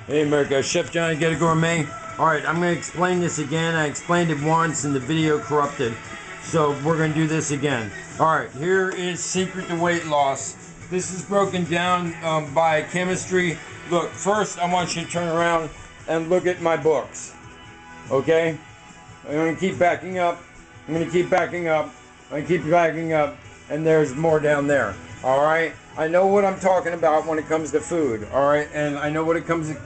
Hey America, Chef Johnny, Ghetto Gourmet. Alright, I'm going to explain this again. I explained it once and the video corrupted. So we're going to do this again. Alright, here is Secret to Weight Loss. This is broken down by chemistry. Look, first I want you to turn around and look at my books. Okay? I'm going to keep backing up. I'm going to keep backing up. I'm going to keep backing up. And there's more down there. Alright? I know what I'm talking about when it comes to food. Alright? And I know what it comes to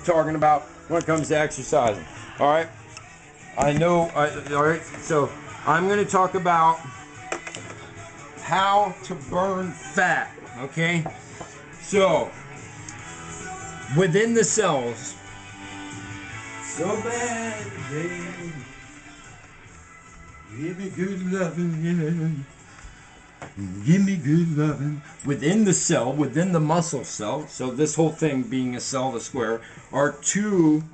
talking about when it comes to exercising. Alright? I know. Alright? So, I'm going to talk about how to burn fat. Okay? So, within the cells. So bad, baby. Give me good loving, yeah. Give me good loving. Within the cell, within the muscle cell, so this whole thing being a cell, the square, are two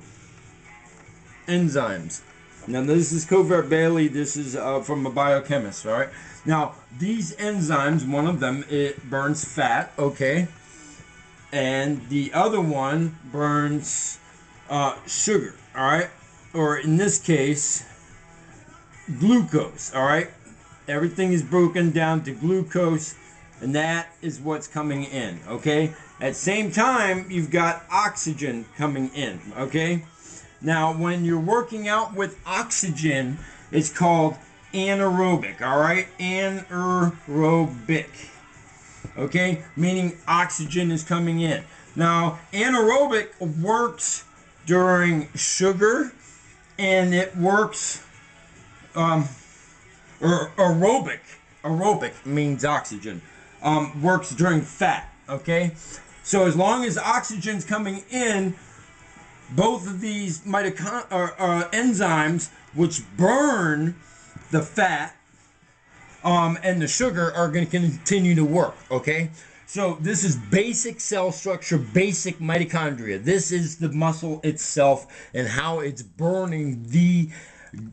enzymes. Now this is Covert Bailey, this is from a biochemist, alright? Now, these enzymes, one of them, it burns fat, okay? And the other one burns sugar, alright? Or in this case, glucose, alright? Everything is broken down to glucose, and that is what's coming in, okay? At the same time, you've got oxygen coming in, okay? Now, when you're working out with oxygen, it's called anaerobic, alright? Anaerobic, okay? Meaning oxygen is coming in. Now, anaerobic works during sugar, and it works... aerobic means oxygen, works during fat, okay? So as long as oxygen's coming in, both of these enzymes which burn the fat and the sugar are going to continue to work, okay? So this is basic cell structure, basic mitochondria. This is the muscle itself and how it's burning the...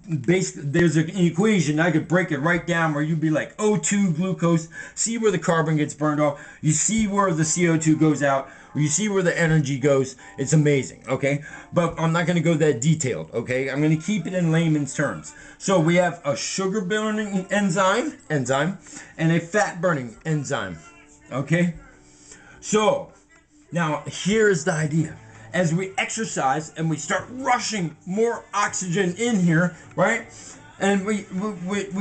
Basically, there's an equation. I could break it right down where you'd be like O2 glucose, see where the carbon gets burned off, you see where the CO2 goes out, or you see where the energy goes. It's amazing, okay? But I'm not going to go that detailed, okay? I'm going to keep it in layman's terms. So we have a sugar burning enzyme and a fat burning enzyme, okay? So now here's the idea. As we exercise and we start rushing more oxygen in here, right? And we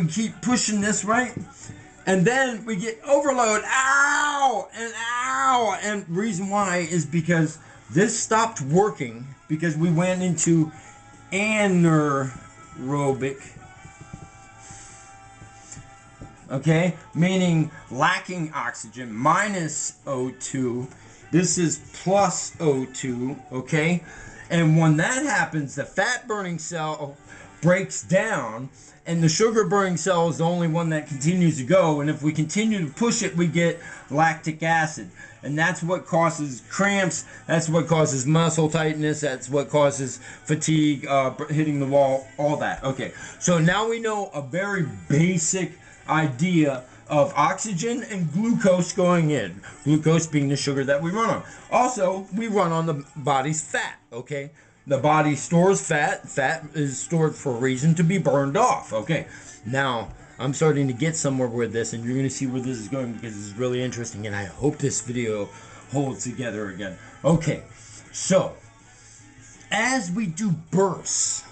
keep pushing this, right? And then we get overload, ow, and ow. And reason why is because this stopped working because we went into anaerobic, okay? Meaning lacking oxygen, minus O2. This is plus O2, okay? And when that happens, the fat burning cell breaks down, and the sugar burning cell is the only one that continues to go. And if we continue to push it, we get lactic acid. And that's what causes cramps, that's what causes muscle tightness, that's what causes fatigue, hitting the wall, all that. Okay, so now we know a very basic idea of oxygen and glucose going in. Glucose being the sugar that we run on. Also, we run on the body's fat, okay? The body stores fat. Fat is stored for a reason to be burned off, okay? Now, I'm starting to get somewhere with this, and you're going to see where this is going because this is really interesting, and I hope this video holds together again. Okay, so, as we do bursts,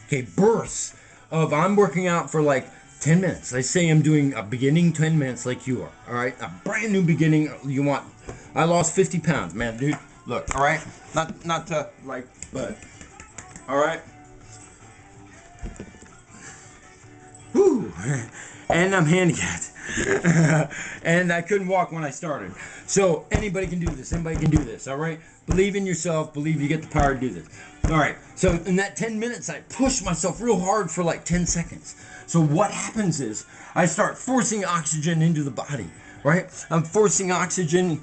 okay, bursts of I'm working out for like 10 minutes. I say I'm doing a beginning 10 minutes like you are. Alright? A brand new beginning. You want... I lost 50 pounds, man, dude. Look, alright? Not to, like, but... Alright? Whew. And I'm handicapped. And I couldn't walk when I started. So, anybody can do this. Anybody can do this, alright? Believe in yourself. Believe you get the power to do this. Alright, so in that 10 minutes, I push myself real hard for like 10 seconds. So what happens is, I start forcing oxygen into the body, right? I'm forcing oxygen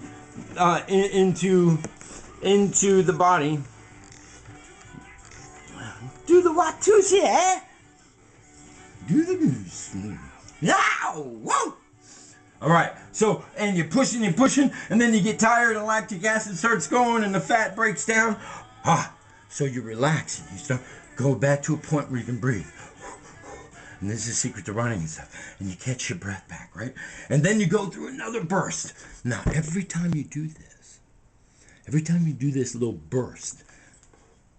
into the body. Do the Watusi, eh? Do the goose. Now, whoa! All right, so, and you're pushing, and then you get tired, and lactic acid starts going, and the fat breaks down. So you relax, and you start, go back to a point where you can breathe. And this is the secret to running and stuff. And you catch your breath back, right? And then you go through another burst. Now, every time you do this little burst,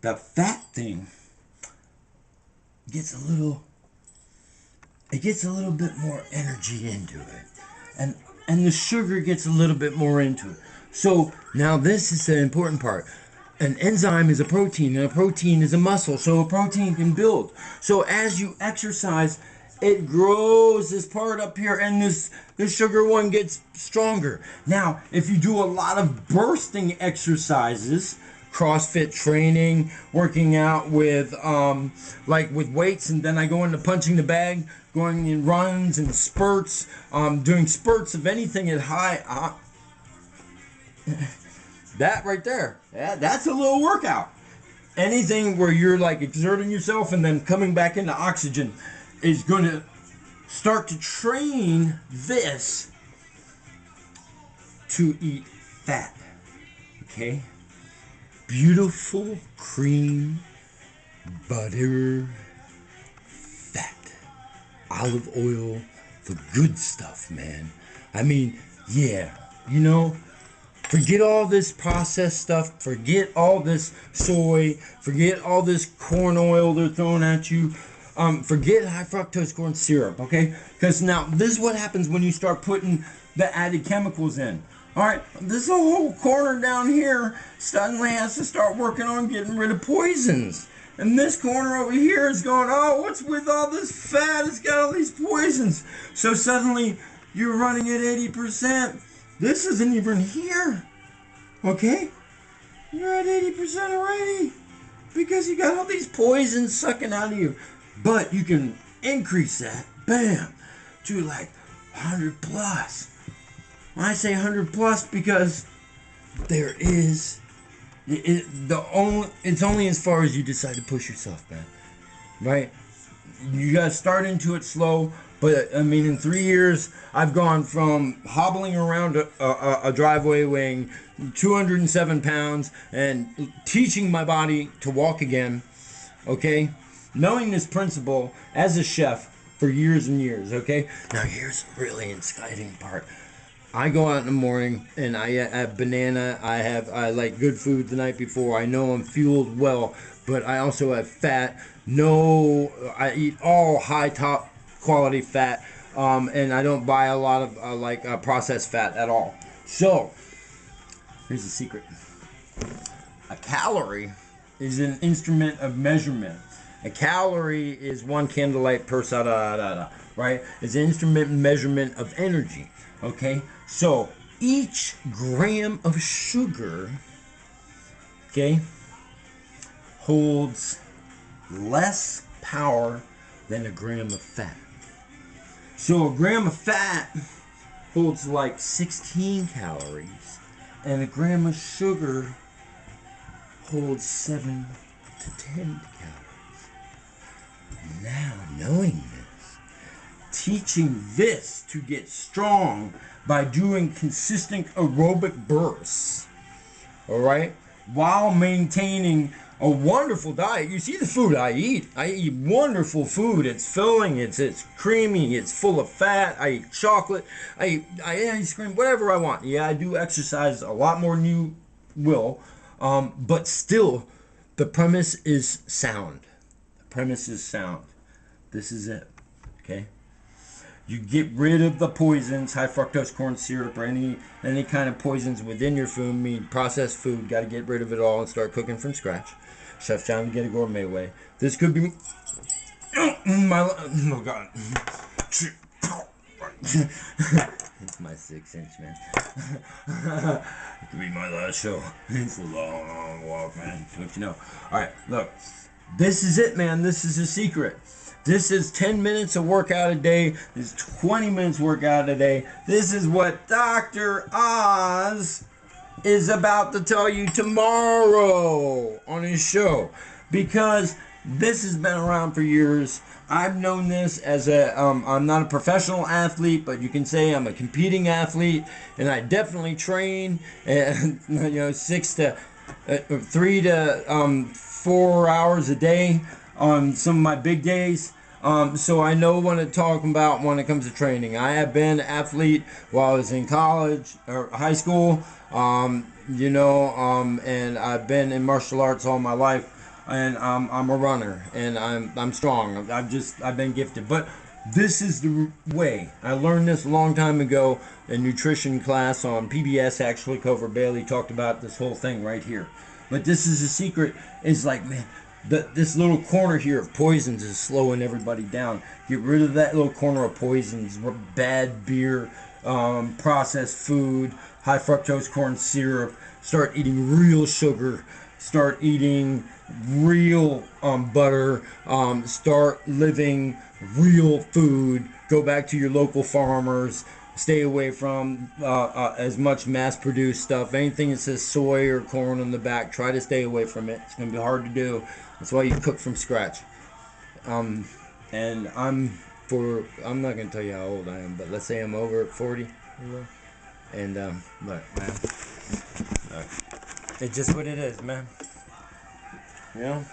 the fat thing gets a little bit more energy into it. And the sugar gets a little bit more into it. So now this is the important part. An enzyme is a protein, and a protein is a muscle, so a protein can build. So as you exercise, it grows this part up here, and this sugar one gets stronger. Now, if you do a lot of bursting exercises, CrossFit training, working out with like with weights, and then I go into punching the bag, going in runs and spurts, doing spurts of anything at high. That right there, that's a little workout. Anything where you're like exerting yourself and then coming back into oxygen is going to start to train this to eat fat. Okay? Beautiful cream, butter, fat, olive oil, the good stuff, man. I mean, yeah, you know, forget all this processed stuff. Forget all this soy. Forget all this corn oil they're throwing at you. Forget high fructose corn syrup, okay? Because now, this is what happens when you start putting the added chemicals in. All right, this whole corner down here suddenly has to start working on getting rid of poisons. And this corner over here is going, oh, what's with all this fat? It's got all these poisons. So suddenly, you're running at 80%. This isn't even here, okay? You're at 80% already because you got all these poisons sucking out of you. But you can increase that, bam, to like 100 plus. When I say 100 plus, because there is, it's only as far as you decide to push yourself, man, right? You gotta start into it slow. But, I mean, in 3 years, I've gone from hobbling around a driveway weighing 207 pounds and teaching my body to walk again, okay? Knowing this principle as a chef for years and years, okay? Now, here's the really exciting part. I go out in the morning and I have banana. I like good food the night before. I know I'm fueled well, but I also have fat. I eat all high top quality fat, and I don't buy a lot of processed fat at all. So here's the secret. A calorie is an instrument of measurement. A calorie is 1 candlelight per right? It's an instrument measurement of energy. Okay, so each gram of sugar, okay, holds less power than a gram of fat. So a gram of fat holds like 16 calories, and a gram of sugar holds 7 to 10 calories. Now, knowing this, teaching this to get strong by doing consistent aerobic bursts, all right, while maintaining a wonderful diet. You see the food I eat. I eat wonderful food. It's filling. It's creamy. It's full of fat. I eat chocolate. I eat ice cream. Whatever I want. Yeah, I do exercise a lot more than you will. But still, the premise is sound. The premise is sound. This is it. Okay. You get rid of the poisons, high fructose corn syrup, or any kind of poisons within your food. I mean, processed food. Got to get rid of it all and start cooking from scratch. Chef John, Ghetto Gourmet way. This could be my. Oh God. It's my 6-inch, man. It could be my last show. It's a long walk, man. Don't you know? All right, look. This is it, man. This is the secret. This is 10 minutes of workout a day. This is 20 minutes workout a day. This is what Dr. Oz is about to tell you tomorrow on his show. Because This has been around for years. I've known this as a, I'm not a professional athlete, but you can say I'm a competing athlete, and I definitely train, and, you know, 3 to 4 hours a day on some of my big days. So I know what I'm talking about when it comes to training. I have been an athlete while I was in college or high school, you know, and I've been in martial arts all my life. And I'm a runner, and I'm strong. I've been gifted. But this is the way. I learned this a long time ago in nutrition class on PBS. Actually, Cover Bailey talked about this whole thing right here. But this is a secret. It's like, man, this little corner here of poisons is slowing everybody down. Get rid of that little corner of poisons, bad beer, processed food, high fructose corn syrup. Start eating real sugar. Start eating real butter. Start living real food. Go back to your local farmers. Stay away from as much mass-produced stuff. Anything that says soy or corn on the back, try to stay away from it. It's going to be hard to do. That's why you cook from scratch. And I'm not going to tell you how old I am, but let's say I'm over 40. And look, man. Look. It's just what it is, man. You know?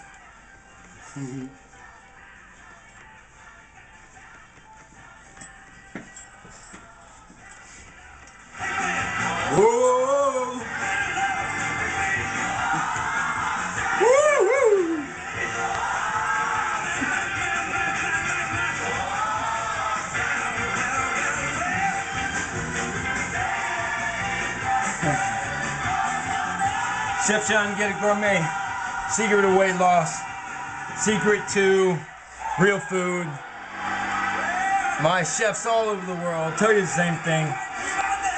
Whoa! Woo-hoo! Chef John, Ghetto Gourmet. Secret to weight loss. Secret to real food. My chefs all over the world tell you the same thing.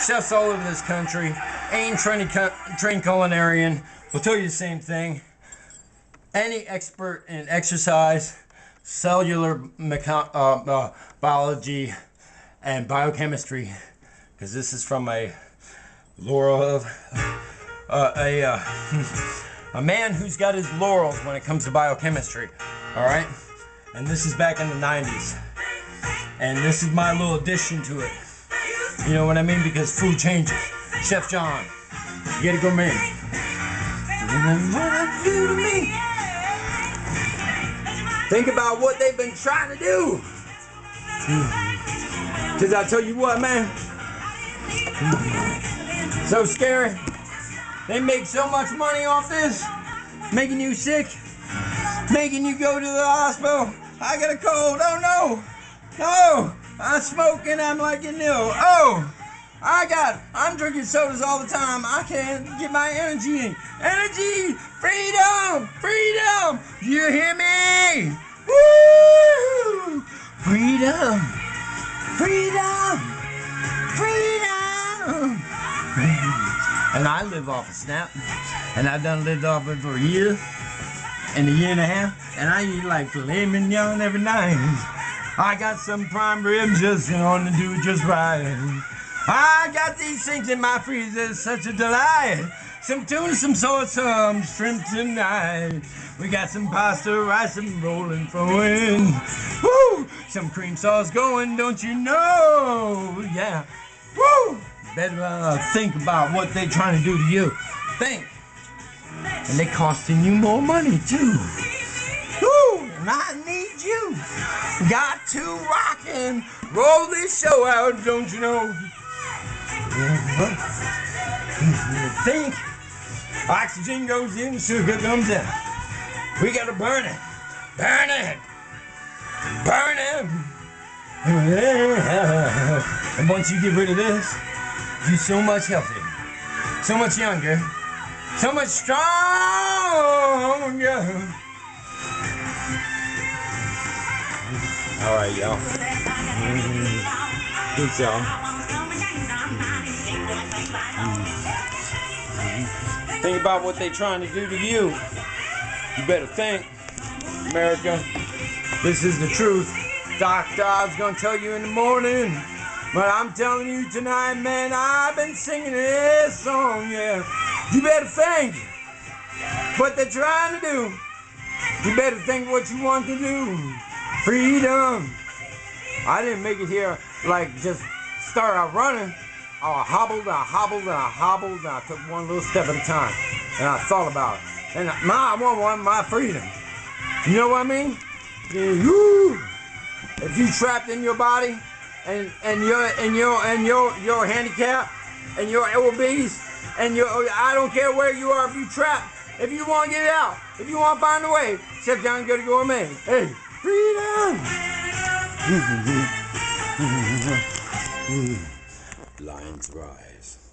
Chefs all over this country, ain't trained culinarian, will tell you the same thing. Any expert in exercise, cellular biology, and biochemistry, because this is from a laurel of a man who's got his laurels when it comes to biochemistry. All right, and this is back in the 90s, and this is my little addition to it. You know what I mean? Because food changes. Chef John, Ghetto Gourmet. Think about what they've been trying to do. Because I tell you what, man. So scary. They make so much money off this. Making you sick. Making you go to the hospital. I got a cold. Oh no. No. I'm smoking, I'm like, you know, oh, I'm drinking sodas all the time. I can't get my energy in. Energy, freedom, freedom. You hear me? Woo! Freedom, freedom, freedom. And I live off of S.N.A.P. And I've lived off it for a year and a year and a half. And I eat like filet mignon every night. I got some prime ribs just on to do just right. I got these things in my freezer, such a delight. Some tuna, some soy, some shrimp tonight. We got some pasta, rice, and rolling throwing. Woo! Some cream sauce going, don't you know? Yeah. Woo! Better think about what they're trying to do to you. Think. And they costing you more money too. Woo! And I need you. Got to rock and roll this show out, don't you know? Think. Oxygen goes in, sugar comes out. We gotta burn it. Burn it. Burn it. And once you get rid of this, you're so much healthier, so much younger, so much stronger. All right, y'all. Peace, y'all. Think about what they're trying to do to you. You better think, America. This is the truth. Doc Dobbs gonna tell you in the morning, but I'm telling you tonight, man. I've been singing this song, yeah. You better think what they're trying to do. You better think what you want to do. Freedom. I didn't make it here like just start out running. I hobbled, I took one little step at a time. And I thought about it. And I want my freedom. You know what I mean? If you trapped in your body and your handicap and you're obese and I don't care where you are, if you trapped, if you want to get it out, if you want to find a way, sit down and Ghetto Gourmet. Hey, freedom! Lions rise.